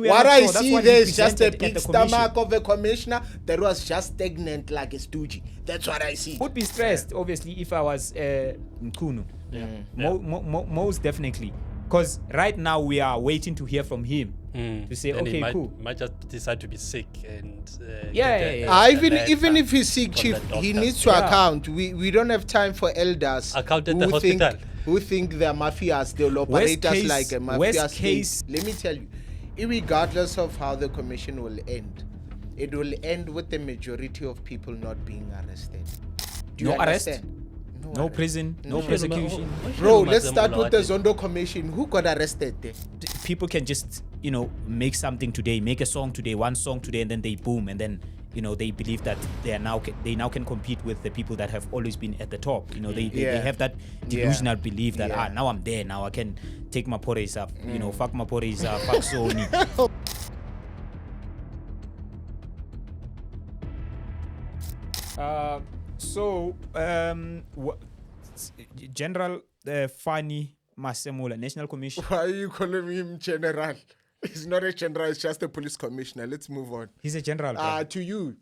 What I see there is just a big stomach of a commissioner that was just stagnant like a stooge. That's what I see. Would be stressed, obviously, if I was Mchunu. Most definitely. Because right now we are waiting to hear from him to say, then okay, cool. Might just decide to be sick and even if he's sick, chief, he needs to account. We don't have time for elders account at the hospital who think they're mafias. They'll operate us like a mafia state. Let me tell you, irregardless of how the commission will end, it will end with the majority of people not being arrested. Do you understand? Arrest? No prison, no persecution. Bro, let's start with the Zondo Commission. Who got arrested there? People can just, make something today, make a song today, one song today, and then they boom, and then, they believe that they now can compete with the people that have always been at the top. They have that delusional belief that now I'm there, now I can take my porridge up, fuck my porridge up, fuck Sony. General Fani Masemola, National Commission. Why are you calling him general? He's not a general, it's just a police commissioner. Let's move on. He's a general. To you.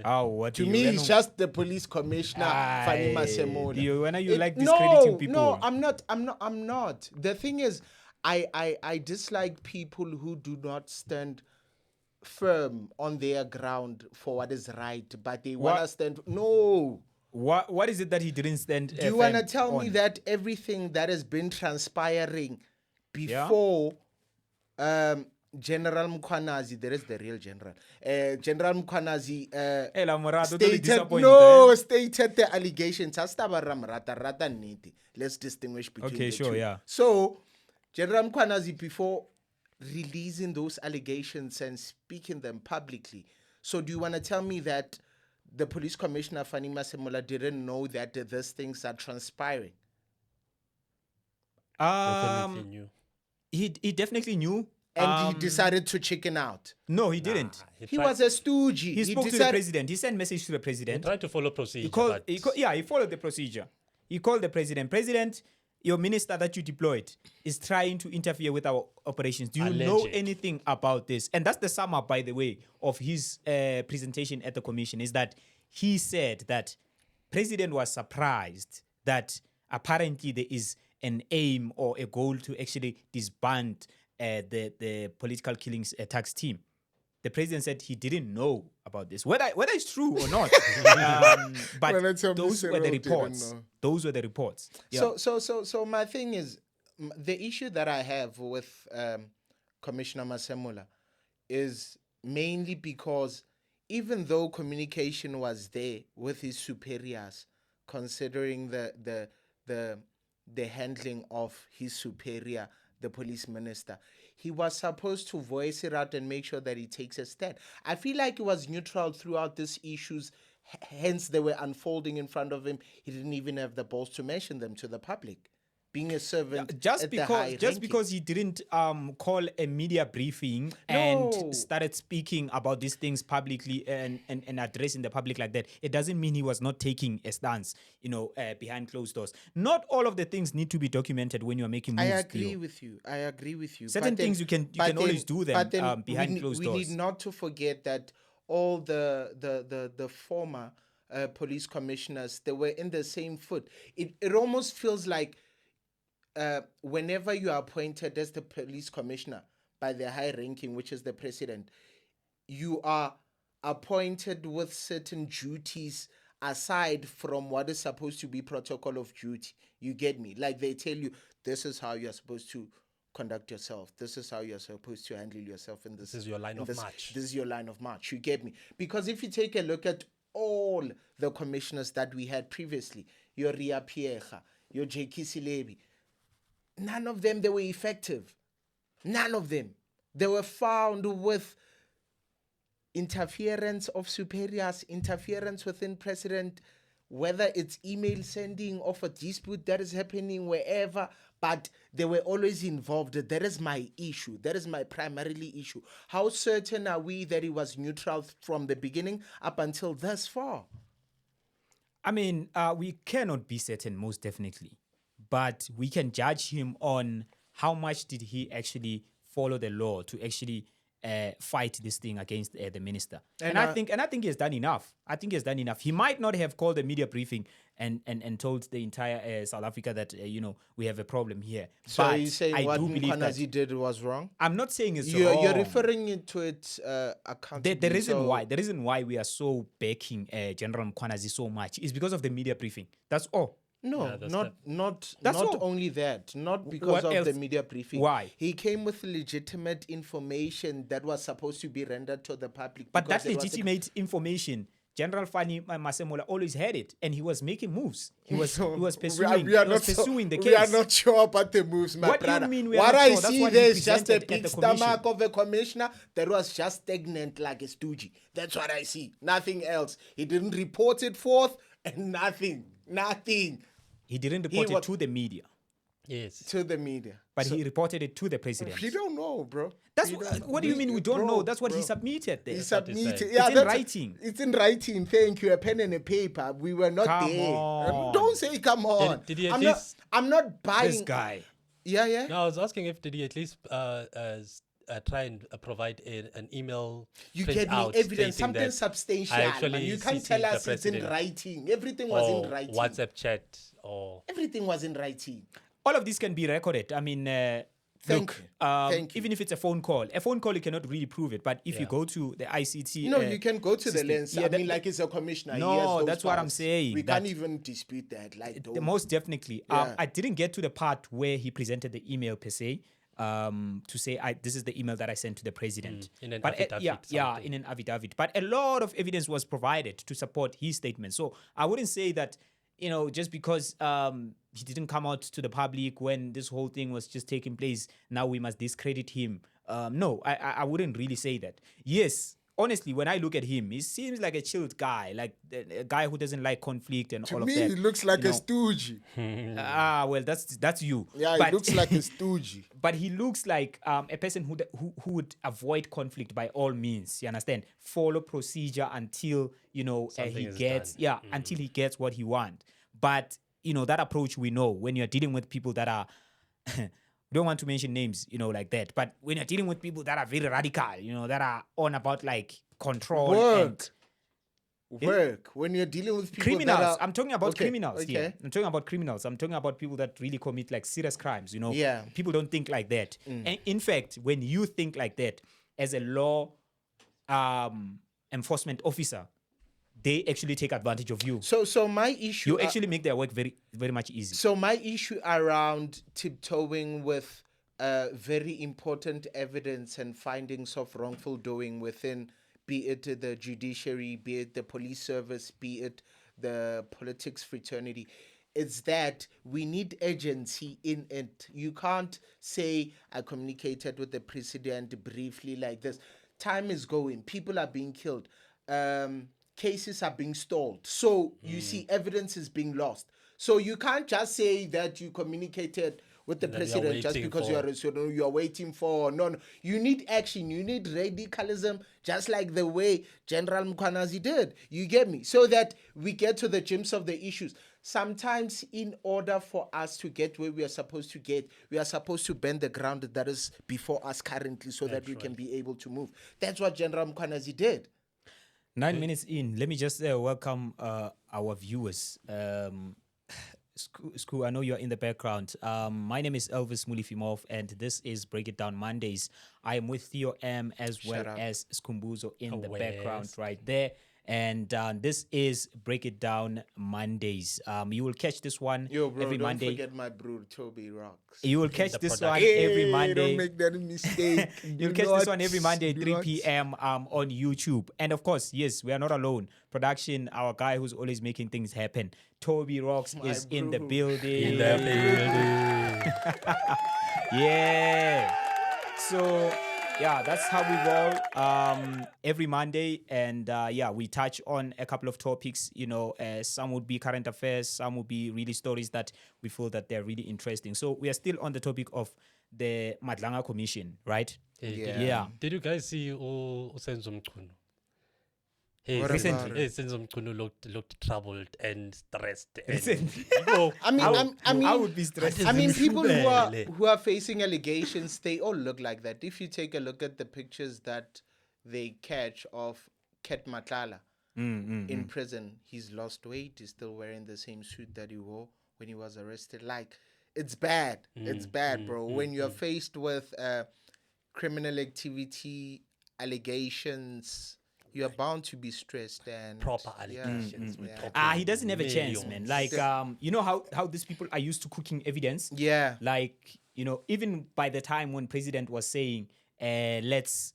Oh, what to me, he's just the police commissioner, Fani Masemola. When are you discrediting people? No, I'm not. The thing is, I dislike people who do not stand firm on their ground for what is right, but they want to stand. No. What is it that he didn't stand? Do you want to tell me that everything that has been transpiring before General Mkhwanazi, there is the real general, General Mkhwanazi stated the allegations. Let's distinguish between the two. Yeah. So General Mkhwanazi, before releasing those allegations and speaking them publicly, so do you want to tell me that the police commissioner Fani Masemola didn't know that these things are transpiring? Definitely knew. He definitely knew. And he decided to chicken out. No, he didn't. He was a stooge. He spoke to the president. He sent message to the president. He tried to follow procedure. He followed the procedure. He called the president. President, your minister that you deployed is trying to interfere with our operations. Do you know anything about this? And that's the sum up, by the way, of his presentation at the commission, is that he said that president was surprised that apparently there is an aim or a goal to actually disband the political killings tax team. The president said he didn't know about this, whether it's true or not. But those were the reports. Those were the reports. Yeah. So my thing is, the issue that I have with Commissioner Masemola is mainly because even though communication was there with his superiors, considering the handling of his superior, the police minister, he was supposed to voice it out and make sure that he takes a stand. I feel like he was neutral throughout these issues, hence they were unfolding in front of him. He didn't even have the balls to mention them to the public. Being a servant because he didn't call a media briefing and started speaking about these things publicly and addressing the public like that, it doesn't mean he was not taking a stance, behind closed doors. Not all of the things need to be documented when you're making moves. I agree with you. Certain things you can always do them behind closed doors. We need not to forget that all the former police commissioners, they were in the same foot. It almost feels like whenever you are appointed as the police commissioner by the high ranking, which is the president, you are appointed with certain duties aside from what is supposed to be protocol of duty. You get me? Like they tell you, this is how you're supposed to conduct yourself. This is how you're supposed to handle yourself. And this is your line of march. This is your line of march. You get me? Because if you take a look at all the commissioners that we had previously, your Ria Piecha, your J.K. Silebi, none of them, they were effective. None of them. They were found with interference of superiors, interference within president, whether it's email sending of a dispute that is happening wherever, but they were always involved. That is my issue. That is my primarily issue. How certain are we that he was neutral from the beginning up until thus far? I mean, we cannot be certain, most definitely. But we can judge him on how much did he actually follow the law to actually fight this thing against the minister. And I think he has done enough. I think he has done enough. He might not have called a media briefing and told the entire South Africa that we have a problem here. So but you're saying I what do believe that Mkhwanazi did was wrong? I'm not saying it's wrong. You're referring it to its accountability. The reason why we are so backing General Mkhwanazi so much is because of the media briefing. That's all. No, Yeah, that's not That's all. only that. Not because What of else? the media briefing. Why? He came with legitimate information that was supposed to be rendered to the public. But because that it was legitimate information, General Fani Masemola always had it, and he was making moves. He was pursuing. Pursuing the case. We are not sure about the moves, my What do you brother. mean we are What not I sure? That's see what there he is just a presented at big the stomach commission. of a commissioner that was just stagnant like a stoogie. That's what I see. Nothing else. He didn't report it forth, and nothing. He didn't report was- it to the media, Yes. To the media. but he reported it to the president. We don't know, bro. That's We don't- what do you mean we don't bro, know? That's what he bro. submitted there. He what he submitted. said. Yeah, It's in that's- writing. It's in writing. Thank you. A pen and a paper. We were not Come there. on. Don't say come on. Did he at I'm least- not. I'm not buying. This guy. Yeah. No, I was asking if did he at least try and provide an email. You print get me out evidence, stating something that substantial. I Man. actually You can't CC'd tell the us it's in president writing. Everything was or in writing. WhatsApp chat or Everything was in writing. All of this can be recorded. I mean, Thank look, you. Thank you. even if it's a phone call you cannot really prove it. But if you Yeah. go to the ICT, No, you can go to the system. lens. Yeah, I that- mean, like it's a commissioner. he No, has those that's what I'm powers. saying, We that- can't even dispute that. Like, don't. most definitely. Yeah. I didn't get to the part where he presented the email per se. To say this is the email that I sent to the president. in an but affidavit, yeah, something. in an affidavit. But a lot of evidence was provided to support his statement. So I wouldn't say that just because he didn't come out to the public when this whole thing was just taking place, now we must discredit him. No, I wouldn't really say that. Yes. Honestly, when I look at him, he seems like a chilled guy, like a guy who doesn't like conflict and all to of me, that. he looks like you a know. stooge. Well, that's you. Yeah, But- he looks like a stooge. But he looks like a person who would avoid conflict by all means. You understand? Follow procedure until Something he is gets done. until he gets what he wants. But that approach we know when you're dealing with people that are. Don't want to mention names, like that. But when you're dealing with people that are very radical, that are on about like control and Work. When you're dealing with people criminals. that are, I'm talking about Okay, criminals okay. here. I'm talking about criminals. I'm talking about people that really commit like serious crimes. Yeah. People don't think like that. And in fact, when you think like that as a law enforcement officer, they actually take advantage of you. So my issue. You actually make their work very, very much easy. So my issue around tiptoeing with very important evidence and findings of wrongful doing within, be it the judiciary, be it the police service, be it the politics fraternity, it's that we need agency in it. You can't say, I communicated with the president briefly like this. Time is going. People are being killed. Cases are being stalled. So you see evidence is being lost. So you can't just say that you communicated with the And then you're president just waiting because you're waiting for. No. You need action. You need radicalism, just like the way General Mkhwanazi did. You get me? So that we get to the gems of the issues. Sometimes in order for us to get where we are supposed to get, we are supposed to bend the ground that is before us currently so that we can be able to move. That's what General Mkhwanazi did. 9 minutes in, let me just welcome our viewers. School, I know you're in the background. My name is Elvis Molf, and this is Break It Down Mondays. I am with Theo M as well Shut up. as Skumbuzo in the Yes. background right there. And this is Break It Down Mondays. You will catch this one Yo, bro, every don't Monday. forget my bro, Toby Rocks. You will catch the this production. one every Monday. Don't make that mistake. You'll Do catch this not- one every Monday, do 3 not- p.m. On YouTube. And of course, yes, we are not alone. Production, our guy who's always making things happen, Toby Rocks, My is in the bro. building. in the building. Yeah. So, yeah, that's how we roll every Monday. And we touch on a couple of topics. Some would be current affairs, some would be really stories that we feel that they're really interesting. So we are still on the topic of the Madlanga Commission, right? Yeah. Yeah. Did you guys see Senzo Mchunu? Hey, What Recently. about hey, Senzo Mchunu looked troubled and stressed. And, Recently. I mean, I would be stressed. I mean, people Zimshubele. who are facing allegations, they all look like that. If you take a look at the pictures that they catch of Ket Matlala in prison, he's lost weight. He's still wearing the same suit that he wore when he was arrested. Like, it's bad. It's bad, bro. When you're faced with criminal activity, allegations, you're bound to be stressed and Proper allegations. We're talking He doesn't have a chance, man. millions. Like, you know how these people are used to cooking evidence? Yeah. Like, you know, even by the time when president was saying, let's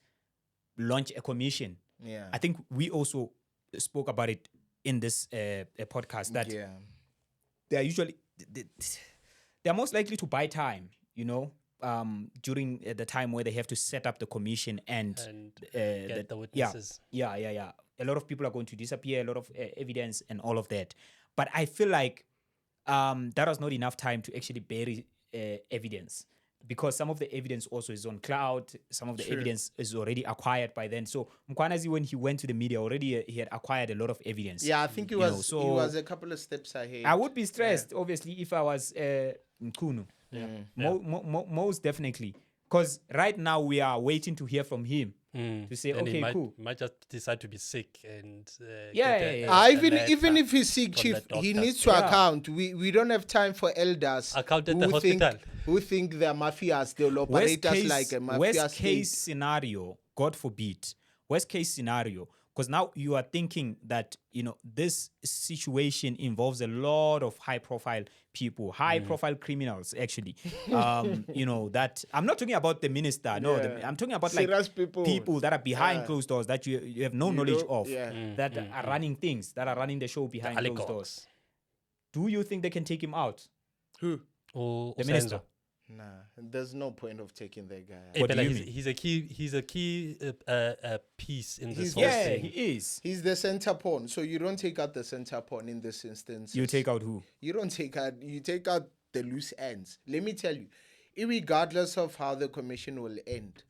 launch a commission, Yeah. I think we also spoke about it in this podcast that Yeah. they're usually, they're most likely to buy time, you know, during the time where they have to set up the commission and get the witnesses. Yeah. A lot of people are going to disappear, a lot of evidence and all of that. But I feel like that was not enough time to actually bury evidence, because some of the evidence also is on cloud. Some of the evidence is already acquired by then. So Mkhwanazi, when he went to the media already, he had acquired a lot of evidence. Yeah, I think he You know, was so he was a couple of steps ahead. I would be stressed, obviously, if I was Mchunu. Most definitely. Because right now we are waiting to hear from him to say, And he okay, cool. might just decide to be sick and Even if he's sick, from chief, the he doctors. needs to account. We don't have time for elders Account at the hospital. who think they're mafias. They'll operate us like a mafia worst state. case scenario, God forbid, worst case scenario, because now you are thinking that, you know, this situation involves a lot of high profile people, high profile criminals, actually. You know, that I'm not talking about the minister. No, I'm talking about like Serious people. that are behind closed doors that you have no knowledge of, yeah. that are running things, that are running the show behind closed doors. Oligarchs. Do you think they can take him out? Who? Or The minister. Senzo. Nah, there's no point of taking that guy out. Hey, What do Bella, you he's a key piece in this whole Yeah, thing. he is. He's the center pawn, so you don't take out the center pawn in this instance. You take out who? You don't take out. You take out the loose ends. Let me tell you, irregardless of how the commission will end,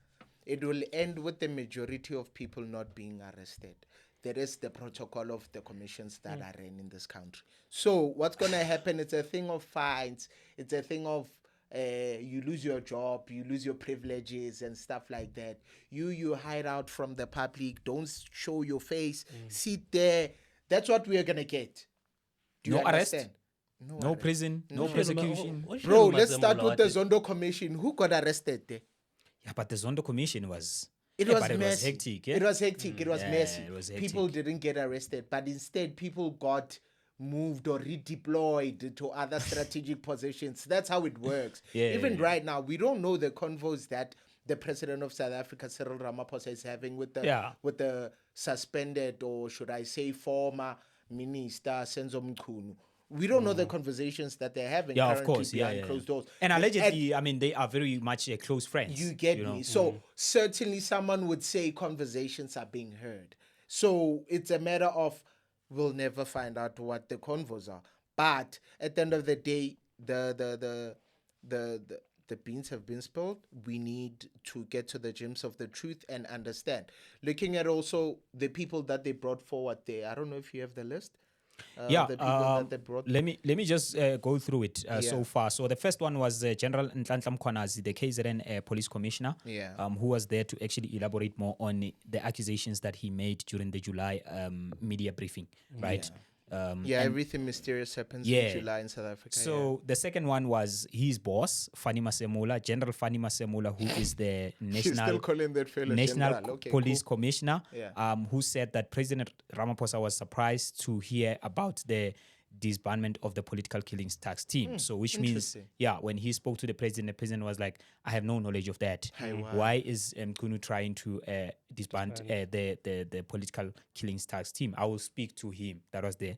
it will end with the majority of people not being arrested. There is the protocol of the commissions that are ran in this country. So what's going to happen? It's a thing of fines. It's a thing of you lose your job, you lose your privileges and stuff like that. You hide out from the public. Don't show your face. Sit there. That's what we are going to get. Do you No arrest? understand? No arrest. prison, no persecution. Bro, let's start with the Zondo Commission. Who got arrested there? Yeah, but the Zondo Commission was... It Yeah, was but it was messy. hectic, yeah? It was hectic. It was Yeah, messy. it was People hectic. didn't get arrested, but instead people got moved or redeployed to other strategic positions. That's how it works. Even right now, we don't know the convos that the president of South Africa, Cyril Ramaphosa, is having with the suspended, or should I say former minister Senzo Mchunu. We don't know the conversations that they're having currently behind closed doors. And allegedly, I mean, they are very much close friends. You get me? So certainly someone would say conversations are being heard. So it's a matter of we'll never find out what the convos are. But at the end of the day, the beans have been spilled. We need to get to the gems of the truth and understand. Looking at also the people that they brought forward there. I don't know if you have the list. The people that they brought. Let me just go through it so far. So the first one was General Mkhwanazi, the KZN police commissioner, who was there to actually elaborate more on the accusations that he made during the July media briefing, right? Everything mysterious happens in July in South Africa. So the second one was his boss, Fani Masemula, General Fani Masemula, who is the National Police Commissioner, who said that President Ramaphosa was surprised to hear about the disbandment of the political killings task team. So which means, when he spoke to the president was like, I have no knowledge of that. Why is Mchunu trying to disband the political killings task team? I will speak to him. That was the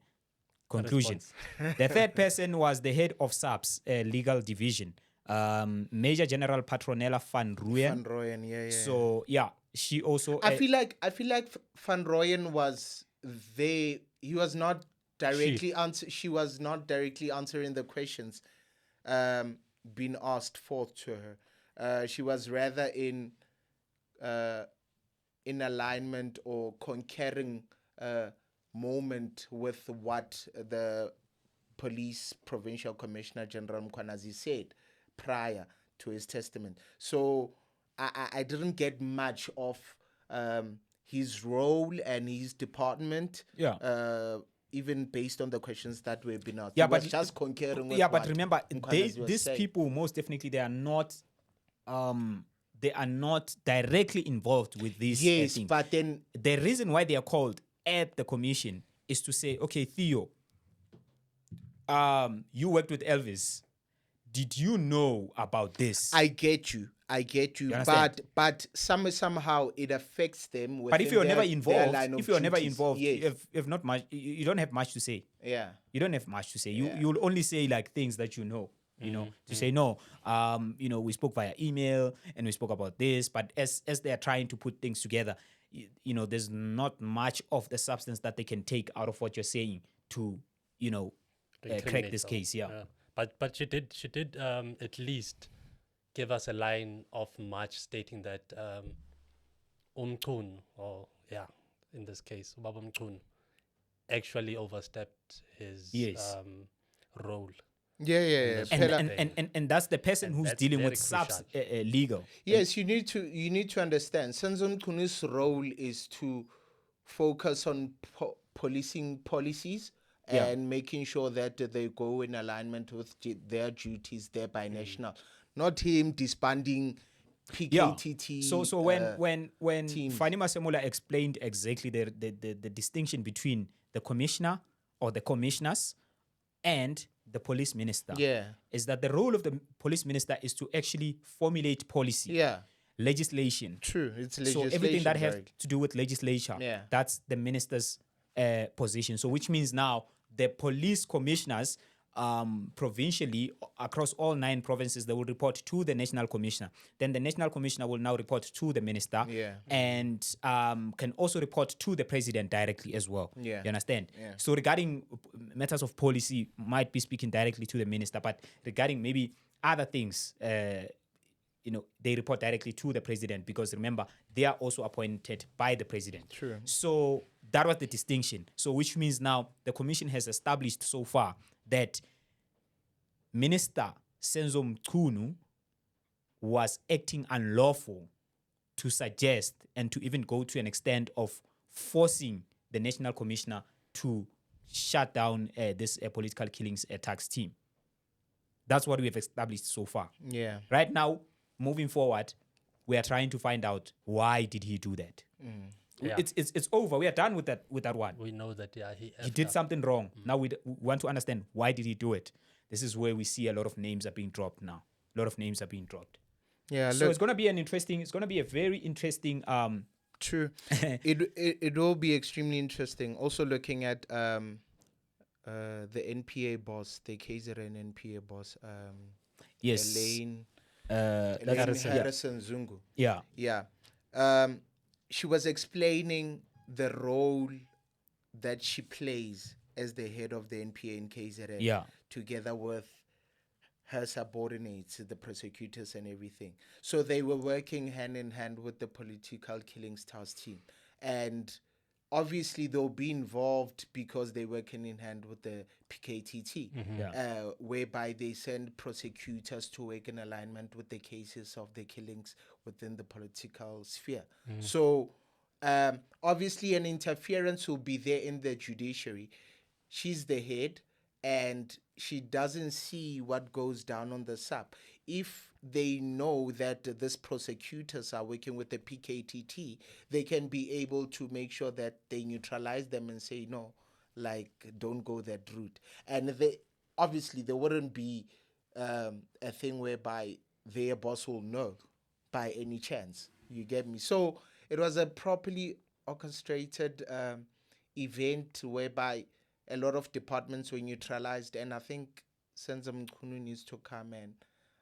conclusion. The third person was the head of SAP's legal division, Major General Patronella Van Rooyen. So she also... I feel like Van Rooyen was there. He was not directly she was not directly answering the questions being asked forth to her. She was rather in alignment or concurring moment with what the police provincial commissioner general Mkhwanazi said prior to his testament. So I didn't get much of his role and his department. Yeah. Even based on the questions that were being asked. Yeah, It but was just concurring with yeah, but what remember, Mkhwanazi was these saying. people most definitely they are not directly involved with this Yes, thing. but then The reason why they are called at the commission is to say, okay, Theo, you worked with Elvis. Did you know about this? I get you, You understand? but somehow it affects them. But if you're never their involved, line of if you're never duties. involved, Yes. you have not much. You don't have much to say. Yeah. You don't have much to say. Yeah. You'll only say like things that you know. You know, to say no. We spoke via email and we spoke about this, but as they are trying to put things together, there's not much of the substance that they can take out of what you're saying to, crack Incriminate this them. case. Yeah. But she did at least give us a line of March stating that Mchunu, or in this case Baba Mchunu, actually overstepped his Yes. Yeah. role. Yeah. And that's the person And who's that's dealing very with subs crucial. legal. Yes, you need to understand. Senzo Mchunu's role is to focus on policing policies Yeah. and making sure that they go in alignment with their duties there by national, not him disbanding PKTT. So when teams. Fani Masemola explained exactly the distinction between the commissioner or the commissioners and the police minister, is that the role of the police minister is to actually formulate policy, legislation. True, it's legislation. So everything that has to do with legislature, Yeah. that's the minister's position. So which means now the police commissioners provincially across all 9 provinces, they will report to the national commissioner. Then the national commissioner will now report to the minister, and can also report to the president directly as well. Yeah. You understand? Yeah. So regarding matters of policy, might be speaking directly to the minister, but regarding maybe other things, they report directly to the president, because remember, they are also appointed by the president. True. So that was the distinction. So which means now the commission has established so far that Minister Senzo Mchunu was acting unlawful to suggest and to even go to an extent of forcing the national commissioner to shut down this political killings attacks team. That's what we have established so far. Yeah. Right now, moving forward, we are trying to find out why did he do that. Yeah. It's over. We are done with that one. We know that He did something wrong. Now we want to understand why did he do it. This is where we see a lot of names are being dropped now. A lot of names are being dropped. Yeah. So it's going to be a very interesting True. It will be extremely interesting. Also looking at the NPA boss, the KZN NPA boss, yes, Elaine Harrison. Harrison Zungu. Yeah. She was explaining the role that she plays as the head of the NPA in KZN. Yeah. Together with her subordinates, the prosecutors and everything. So they were working hand in hand with the political killings task team. And obviously they'll be involved because they're working in hand with the PKTT, whereby they send prosecutors to work in alignment with the cases of the killings within the political sphere. So obviously an interference will be there in the judiciary. She's the head, and she doesn't see what goes down on the sub. If they know that these prosecutors are working with the PKTT, they can be able to make sure that they neutralize them and say, no, like, don't go that route. And there wouldn't be a thing whereby their boss will know by any chance. You get me? So it was a properly orchestrated event whereby a lot of departments were neutralized, and I think Senzo Mchunu needs to come and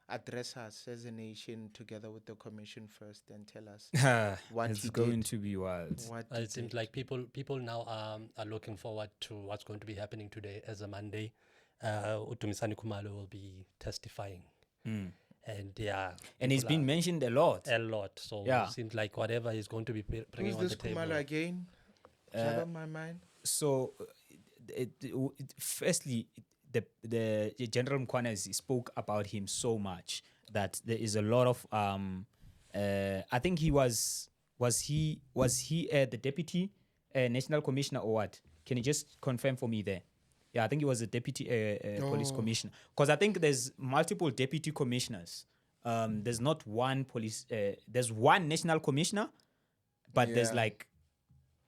address us as a nation together with the commission first and tell us what it's he going did. to be wild. What he It seems did. like people now are looking forward to what's going to be happening today as a Monday. Utumisani Kumalo will be testifying. And And he's been mentioned a lot. a lot. So Yeah. it seems like whatever is going to be bringing Who's on this the table. Kumalo again? Is that on my mind? So, firstly, the General Mkhwanazi spoke about him so much that there is a lot of I think he was he the deputy national commissioner or what? Can you just confirm for me there? Yeah, I think he was a deputy police commissioner, because I think there's multiple deputy commissioners. There's not one police. There's one national commissioner, but there's Yeah. like,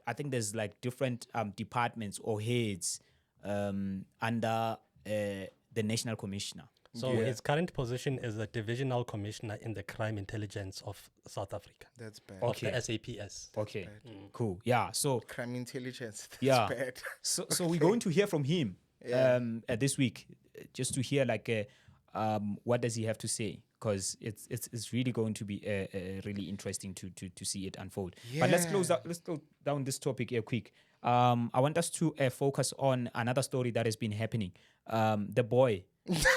I think there's like different departments or heads under the national commissioner. So his current position is a divisional commissioner in the crime intelligence of South Africa, That's bad. of Okay. the SAPS. Okay, cool. Yeah. So Crime intelligence. That's yeah. bad. So we're going to hear from him this week, just to hear like what does he have to say, because it's really going to be really interesting to see it unfold. But let's close down this topic here quick. I want us to focus on another story that has been happening. The boy.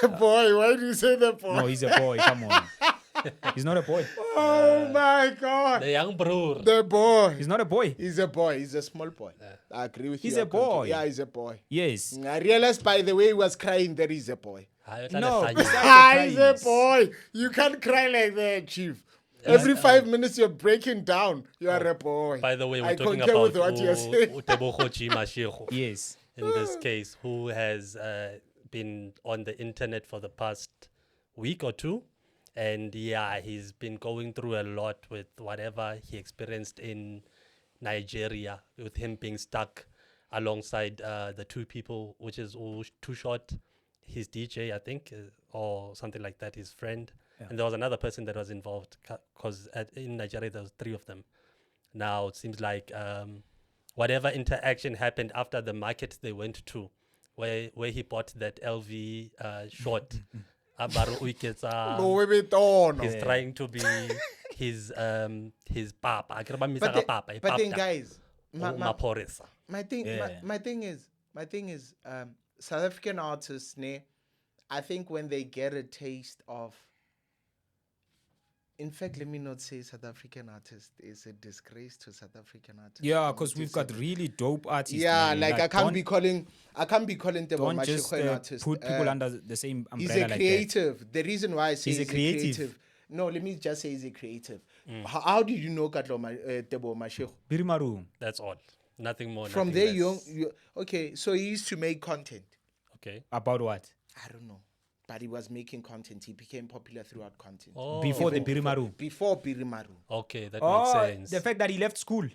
The boy, why do you say the boy? No, he's a boy. Come on. He's not a boy. Oh my God. The young bro. The boy. He's not a boy. He's a boy. He's a small boy. I agree with you. He's a boy. Yeah, he's a boy. Yes. I realized by the way he was crying that he's a boy. No, He's besides the a cries. boy. You can't cry like that, Chief. Every 5 minutes you're breaking down. You are a boy. By the way, we're I talking concur about with what you're saying. Tebogo Mashego. Yes. In this case, who has been on the internet for the past week or two. And yeah, he's been going through a lot with whatever he experienced in Nigeria, with him being stuck alongside the two people, which is Too Short, his DJ, I think, or something like that, his friend. Yeah. And there was another person that was involved, because in Nigeria there was 3 of them. Now it seems like whatever interaction happened after the market they went to, where he bought that LV short. He's trying to be his papa. But then guys, my thing is South African artists, I think when they get a taste of, in fact, let me not say South African artist. It's a disgrace to South African artists. Yeah, because we've got really dope artists. Yeah, man. like I can't be calling Tebogo don't just Mashego an artist. put people under the same umbrella. He's a like creative. The reason why I say He's a creative. No, let me just say he's a creative. How did you know Tebogo Mashego? that. Biri Marung. That's all. Nothing more. From nothing there, less. okay. So he used to make content. Okay. About what? I don't know, but he was making content. He became popular throughout content. Oh, Before the Biri Marung. Before Biri Marung. okay, that Oh, makes sense. the fact that he left school.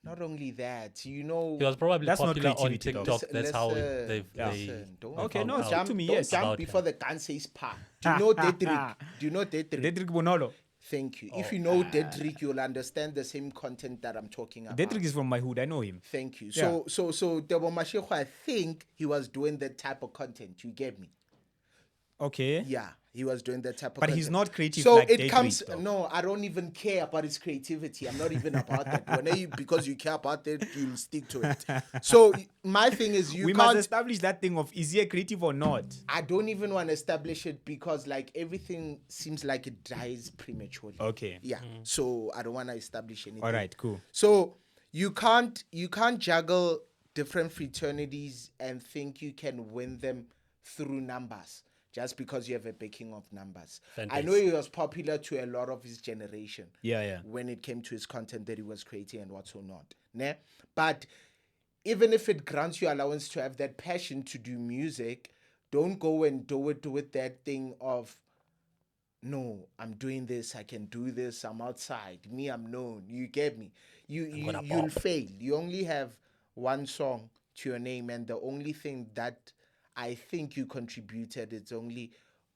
Not only that, you know. He was probably That's not popular on creativity, though. TikTok. That's how they Listen, don't Okay, found no, out. it's good to me, don't yes. jump About before the gun says pa. Do you know Dedrick? Do you know Dedrick? Dedrick Bonolo. Thank you. If you know Dedrick, you'll understand the same content that I'm talking about. Dedrick is from my hood. I know him. Thank you. Yeah. So Tebogo Mashego, I think he was doing that type of content. You get me? Okay. Yeah, he was doing that type of But content. he's not creative So like it Dedrick, comes. though. No, I don't even care about his creativity. I'm not even about that. Because you care about it, you'll stick to it. So my thing is, we must establish that thing of is he creative or not? I don't even want to establish it because like everything seems like it dies prematurely. Okay. Yeah. So I don't want to establish anything. All right, cool. So you can't juggle different fraternities and think you can win them through numbers just because you have a backing of numbers. I know he was popular to a lot of his generation. Yeah. When it came to his content that he was creating and what so not. Ne? But even if it grants you allowance to have that passion to do music, don't go and do it that thing of, no, I'm doing this, I can do this, I'm outside, me, I'm known. You get me? You'll fail. You only have one song to your name, and the only thing that I think you contributed, it's only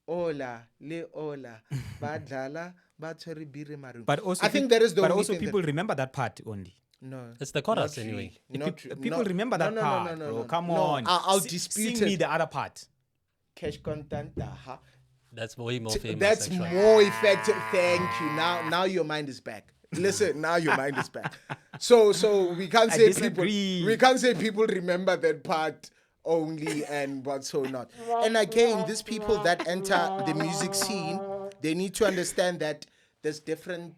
Ola, Le Ola, Badlala, Baturi Biri Marung. But also, I think that is the but only also thing people remember that part only. No. It's the chorus not anyway. really. People remember that part, bro. Come on. I'll dispute Sing me it. the other part. Cash content. That's way more famous. That's actually. more effective. Thank you. Now your mind is back. Listen, now your mind is back. So we can't say people remember that part only and what so not. And again, these people that enter the music scene, they need to understand that there's different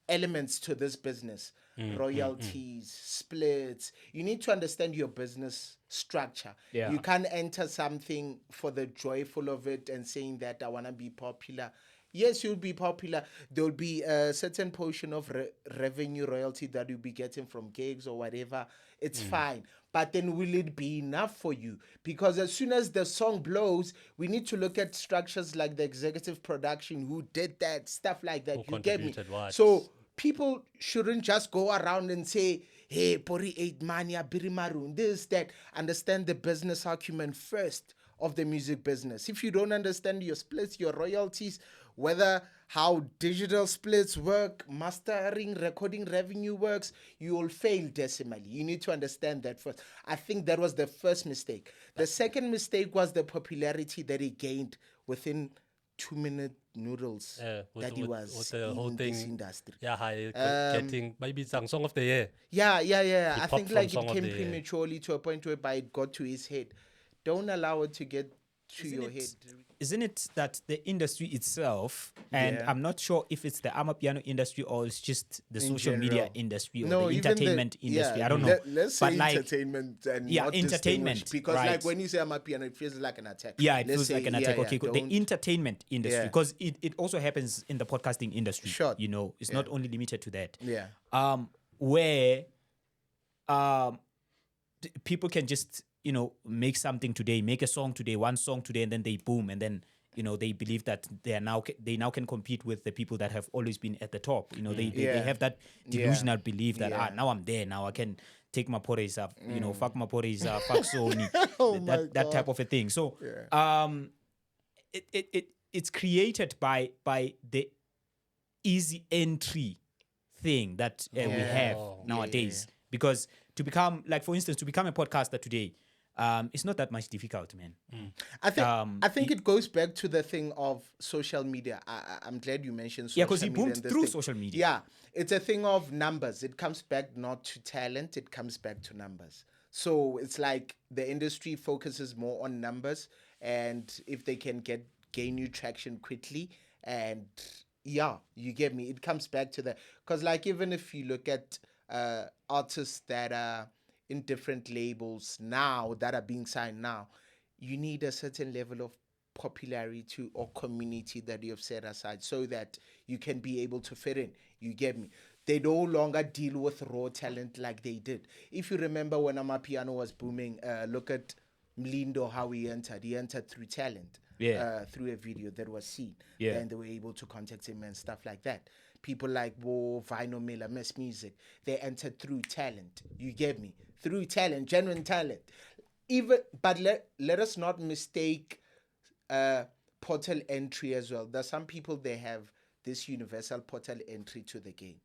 elements to this business. Royalties, splits. You need to understand your business structure. Yeah. You can't enter something for the joyful of it and saying that I want to be popular. Yes, you'll be popular. There'll be a certain portion of revenue royalty that you'll be getting from gigs or whatever. It's fine. But then will it be enough for you? Because as soon as the song blows, we need to look at structures like the executive production, who did that, stuff like that. Who You get me? contributed what? So people shouldn't just go around and say, hey, Pori 8 Mania, Biri Marung, this, that. Understand the business acumen first of the music business. If you don't understand your splits, your royalties, whether how digital splits work, mastering, recording revenue works, you will fail decimally. You need to understand that first. I think that was the first mistake. The second mistake was the popularity that he gained within 2-minute noodles that he was with the in whole thing. this industry. Yeah, getting maybe Song of the Year. Yeah. I popped think from like Song it of came the Year. prematurely to a point whereby it got to his head. Don't allow it to get to your head. Isn't it that the industry itself, and Yeah. I'm not sure if it's the Amapiano industry or it's just the In social media general. industry or No, the even entertainment industry? I don't know. Let's say But like, entertainment and yeah, not entertainment, distinguish, because right. like when you say I'm a piano, it feels like an attack. yeah, it Let's feels like say, an attack. yeah, Okay, cool. don't- The entertainment industry, Yeah. because it also happens in the podcasting industry. Sure. You know, it's not only limited to that. Yeah. Where people can just, you know, make something today, make a song today, one song today, and then they boom, and then, you know, they believe that they now can compete with the people that have always been at the top. You know, they Yeah. have that delusional belief that Yeah. now I'm there, now I can take my porridge up, you know, fuck my porridge up, fuck Sony, Oh my that type God. of a thing. So Yeah. it's created by the easy entry thing that we have nowadays. Because to become, like, for instance, to become a podcaster today, it's not that much difficult, man. I think it goes back to the thing of social media. I'm glad you mentioned social Yeah, because he media boomed and this through thing. social media. Yeah, it's a thing of numbers. It comes back not to talent, it comes back to numbers. So it's like the industry focuses more on numbers, and if they can gain you traction quickly, and yeah, you get me. It comes back to that. Because like even if you look at artists that are in different labels now, that are being signed now, you need a certain level of popularity or community that you have set aside so that you can be able to fit in. You get me? They no longer deal with raw talent like they did. If you remember when Amapiano was booming, look at Mlindo, how he entered. He entered through talent. Yeah. Through a video that was seen. Yeah. And they were able to contact him and stuff like that. People like Wo, Vinyl Miller, Miss Music, they entered through talent. You get me? Through talent, genuine talent. But let us not mistake portal entry as well. There's some people, they have this universal portal entry to the game.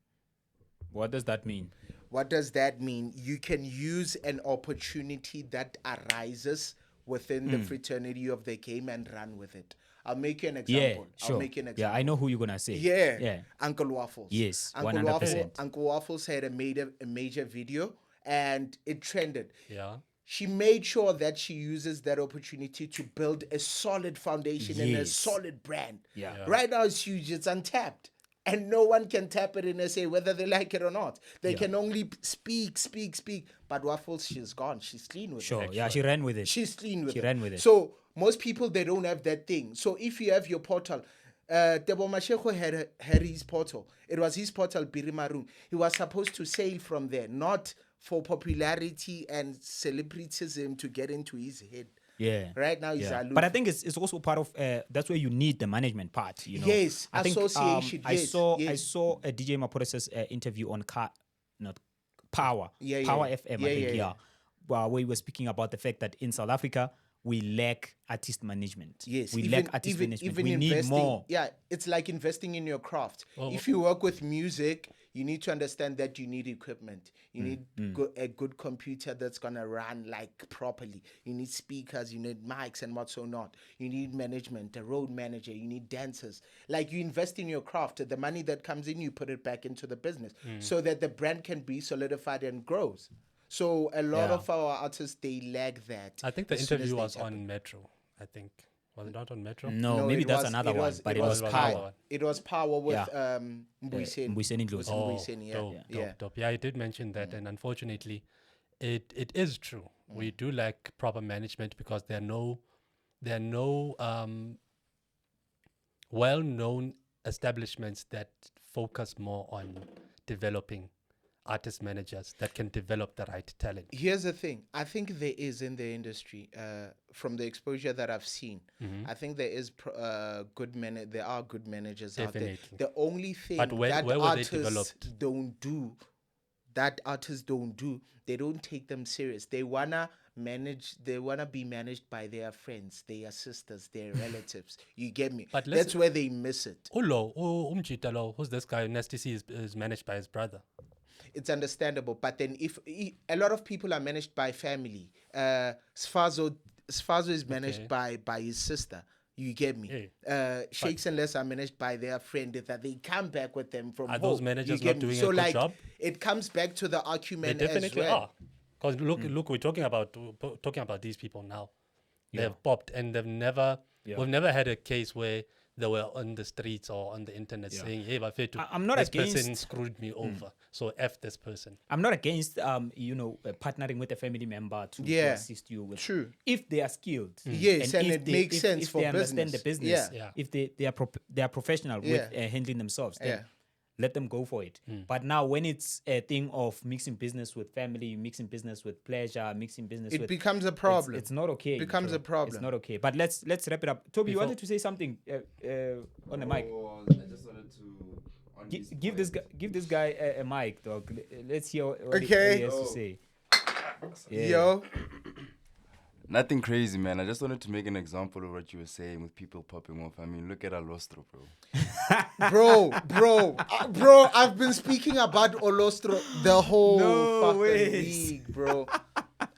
What does that mean? What does that mean? You can use an opportunity that arises within the fraternity of the game and run with it. I'll make you an example. Yeah, sure. I'll make you an example. Yeah, I know who you're gonna say. Yeah. Uncle Waffles. Yes, Uncle 100%. Uncle Waffles had a major video and it trended. Yeah. She made sure that she uses that opportunity to build a solid foundation and a Yes. solid brand. Yeah. Right now it's huge, it's untapped. And no one can tap it in and say whether they like it or not. They can only speak. But Waffles, she's gone. She's clean with it. Sure. Yeah, she ran with it. She's clean with it. She ran with it. So most people, they don't have that thing. So if you have your portal, Mashego had his portal. It was his portal, Biri Marung. He was supposed to sail from there, not for popularity and celebritism to get into his head. Yeah. Right now he's aloof. But I think it's also part of that's where you need the management part. You know. Yes, I think, association. I yes, saw yes. I saw a DJ Maporesa's interview on Power Yeah, Power yeah. FM. Yeah, I think yeah. Where we were speaking about the fact that in South Africa we lack artist management. Yes, we lack artist management. We need investing, more. Yeah, it's like investing in your craft. If you work with music, you need to understand that you need equipment. You need a good computer that's gonna run like properly. You need speakers, you need mics and what's so not. You need management, a road manager, you need dancers. Like you invest in your craft, the money that comes in, you put it back into the business so that the brand can be solidified and grows. So a lot of our artists, they lack that. I think the as soon as interview they was tap on Metro. I think. Was it not on Metro? No, maybe that's another one, but it was Power. one. It was Power with Yeah. Mbuyiseni. Mbuyiseni Ndlozi. Oh, Mbuyiseni, yeah. dope, Yeah. dope. Yeah, I did mention that, and unfortunately, it is true. We do lack proper management because there are no well-known establishments that focus more on developing artist managers that can develop the right talent. Here's the thing. I think there is in the industry, from the exposure that I've seen, I think there is there are good managers out there. Definitely. The only thing But where were they artists developed? don't do, they don't take them serious. They wanna be managed by their friends, their sisters, their relatives. You get me? But That's where they miss it. Who's this guy? Nasty C is managed by his brother. It's understandable, but then if a lot of people are managed by family, Sfazo is managed by his sister. You get me? Shakes and Less are managed by their friend that they come back with them from Are home. those managers You get not me? doing So a good like, job? it comes back to the They argument definitely as well. are. Because look, we're talking about these people now. They've popped, and we've never had a case where they were on the streets or on the internet saying, "Hey, I'm not this against- person screwed me over, so F this person." I'm not against partnering with a family member to assist you with. True. If they are skilled. Yes, and if it makes sense if for they understand the business. business. Yeah. If they are professional with handling themselves, then let them go for it. But now when it's a thing of mixing business with family, mixing business with pleasure, mixing business It with becomes a problem. It's not okay. Becomes a problem. It's not okay. But let's wrap it up. Toby, you wanted to say something on the mic. I just wanted to Give this guy a mic, dog. Let's hear what he Okay. has to say. Yo, nothing crazy, man. I just wanted to make an example of what you were saying with people popping off. I mean, look at Alostro, bro. bro, I've been speaking about Olostro the whole fucking ways. week, bro.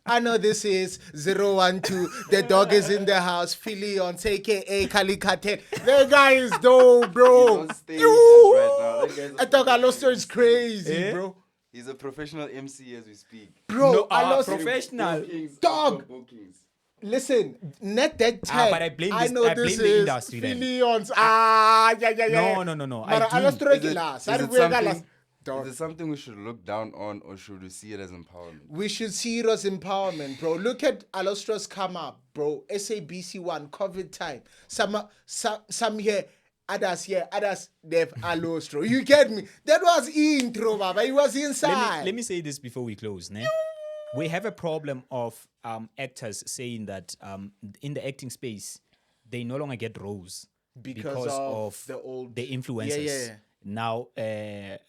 I know this is 012. The dog is in the house. Philly on aka Kalikate. The guy is dope, bro. He's on stage right now. That guy's I thought Olostro is crazy, bro. He's a professional MC as we speak. Bro, No, Olostro, professional. Dog. Bookings. Listen, net that time. But I blame I this- know I this blame the is industry then. Phillions. No. Mara, I do. Olostro Is ke it last. is it something we should look down on, or should we see it as empowerment? We should see it as empowerment, bro. Look at Alostro's come up, bro. SABC1, COVID time. Some here, others, they've Alostro. You get me? That was intro, baba. He was inside. Let me say this before we close. Ne? We have a problem of actors saying that in the acting space, they no longer get roles Because of the old- the influencers. Yeah. Now,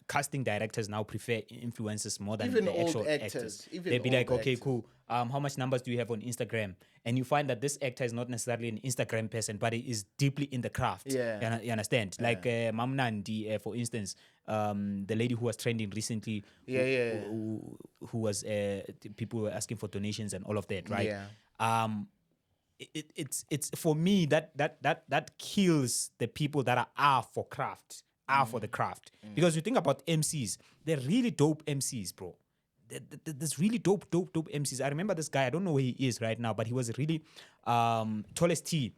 casting directors now prefer influencers more than Even the old actual actors, actors. even They'd be like, old okay, actors. cool. How much numbers do you have on Instagram? And you find that this actor is not necessarily an Instagram person, but he is deeply in the craft. Yeah. You understand? Like Mamnandi, for instance, the lady who was trending recently, who was people were asking for donations and all of that, right? Yeah. It's for me that kills the people that are for craft, for the craft. Because you think about MCs, they're really dope MCs, bro. There's really dope MCs. I remember this guy, I don't know where he is right now, but he was really Tallest T.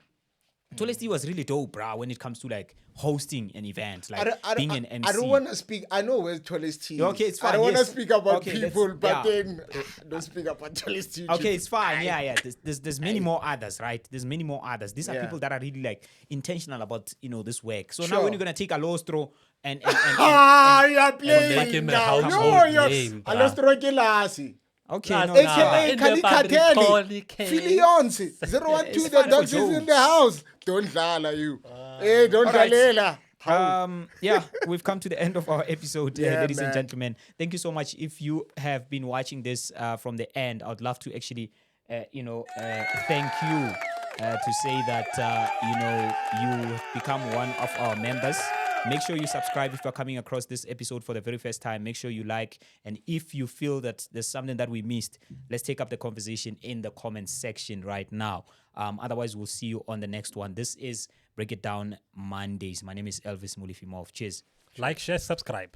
Tallest T was really dope, bro, when it comes to like hosting an event, like being an MC. I don't want to speak. I know where Tallest T is. Okay, it's fine. I don't want to yes. speak about Okay, people, but yeah. then don't speak about Tallest T. Okay, it's fine. Yeah. There's many more others, right? There's many more others. These are Yeah. people that are really like intentional about this work. So now Sure. when you're gonna take Alostro and You are make playing him a now. household Yo, name, bruh. Alostro ke lasi. okay, Nah, no, nah, it's nah. fine. AKA In the public Kalikateli. Kalikateli. Phillions. 012, It's the fine for dogs is in jokes. the house. Don't dlala you. Hey, don't Alright. dlalela. Yeah, we've come to the end of our episode, Yeah, ladies man. and gentlemen. Thank you so much. If you have been watching this from the end, I'd love to actually, thank you to say that you've become one of our members. Make sure you subscribe if you're coming across this episode for the very first time. Make sure you like, and if you feel that there's something that we missed, let's take up the conversation in the comments section right now. Otherwise, we'll see you on the next one. This is Break It Down Mondays. My name is Elvis Molefi. Cheers. Like, share, subscribe.